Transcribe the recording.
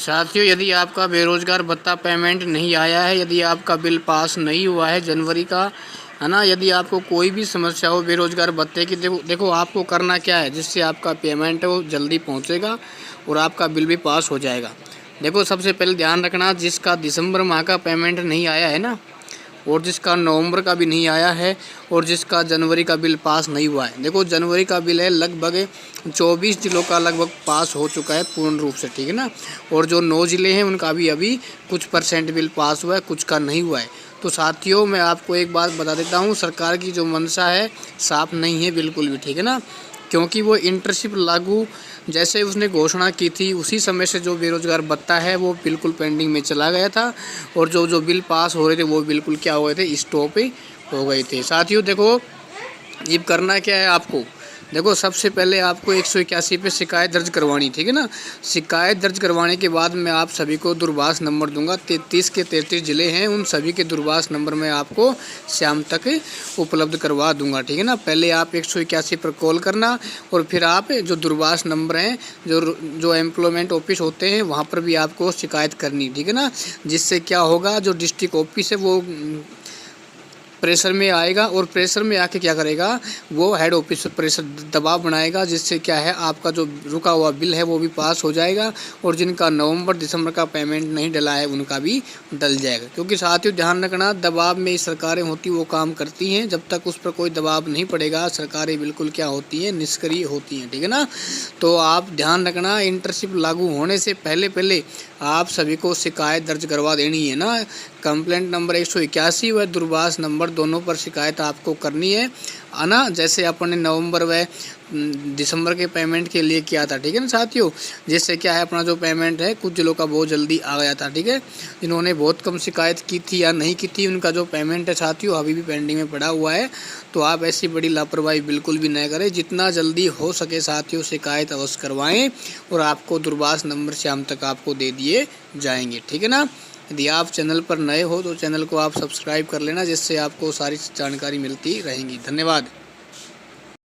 साथियों, यदि आपका बेरोजगार भत्ता पेमेंट नहीं आया है, यदि आपका बिल पास नहीं हुआ है जनवरी का, है ना, यदि आपको कोई भी समस्या हो बेरोजगार भत्ते की, देखो आपको करना क्या है जिससे आपका पेमेंट है वो जल्दी पहुंचेगा और आपका बिल भी पास हो जाएगा। देखो, सबसे पहले ध्यान रखना, जिसका दिसंबर माह का पेमेंट नहीं आया है ना, और जिसका नवंबर का भी नहीं आया है, और जिसका जनवरी का बिल पास नहीं हुआ है। देखो, जनवरी का बिल है लगभग 24 जिलों का लगभग पास हो चुका है पूर्ण रूप से, ठीक है ना। और जो 9 ज़िले हैं उनका भी अभी कुछ % बिल पास हुआ है, कुछ का नहीं हुआ है। तो साथियों, मैं आपको एक बात बता देता हूँ, सरकार की जो मंशा है साफ नहीं है बिल्कुल भी, ठीक है ना। क्योंकि वो इंटर्नशिप लागू जैसे उसने घोषणा की थी उसी समय से जो बेरोजगार भत्ता है वो बिल्कुल पेंडिंग में चला गया था, और जो बिल पास हो रहे थे वो बिल्कुल क्या हो गए थे, स्टॉप हो गए थे। साथियों देखो, ये करना क्या है आपको, देखो सबसे पहले आपको 181 पे शिकायत दर्ज करवानी, ठीक है ना। शिकायत दर्ज करवाने के बाद मैं आप सभी को दूरभाष नंबर दूंगा, 33 के 33 ज़िले हैं, उन सभी के दूरभाष नंबर मैं आपको शाम तक उपलब्ध करवा दूंगा, ठीक है ना। पहले आप 181 पर कॉल करना, और फिर आप जो दूरभाष नंबर हैं, जो एम्प्लॉयमेंट ऑफिस होते हैं वहाँ पर भी आपको शिकायत करनी, ठीक है ना। जिससे क्या होगा, जो डिस्ट्रिक्ट ऑफिस है वो प्रेशर में आएगा, और प्रेशर में आके क्या करेगा, वो हेड ऑफिस पर प्रेशर दबाव बनाएगा, जिससे क्या है आपका जो रुका हुआ बिल है वो भी पास हो जाएगा, और जिनका नवंबर दिसंबर का पेमेंट नहीं डला है उनका भी डल जाएगा। क्योंकि साथियों ध्यान रखना, दबाव में सरकारें होती वो काम करती हैं, जब तक उस पर कोई दबाव नहीं पड़ेगा सरकारें बिल्कुल क्या होती हैं, निष्क्रिय होती हैं, ठीक है ना। तो आप ध्यान रखना, इंटर्नशिप लागू होने से पहले आप सभी को शिकायत दर्ज करवा देनी है ना। कंप्लेंट नंबर 181 व दूरभाष नंबर दोनों पर शिकायत आपको करनी है ना। जैसे अपन ने नवंबर व दिसंबर के पेमेंट के लिए किया था, ठीक है ना साथियों। जिससे क्या है, अपना जो पेमेंट है कुछ जिलों का बहुत जल्दी आ गया था, ठीक है। जिन्होंने बहुत कम शिकायत की थी या नहीं की थी, उनका जो पेमेंट है साथियों अभी भी पेंडिंग में पड़ा हुआ है। तो आप ऐसी बड़ी लापरवाही बिल्कुल भी न करें, जितना जल्दी हो सके साथियों शिकायत अवश्य करवाएं, और आपको दूरभाष नंबर शाम तक आपको दे दिए जाएंगे, ठीक है ना। यदि आप चैनल पर नए हो तो चैनल को आप सब्सक्राइब कर लेना, जिससे आपको सारी जानकारी मिलती रहेंगी। धन्यवाद।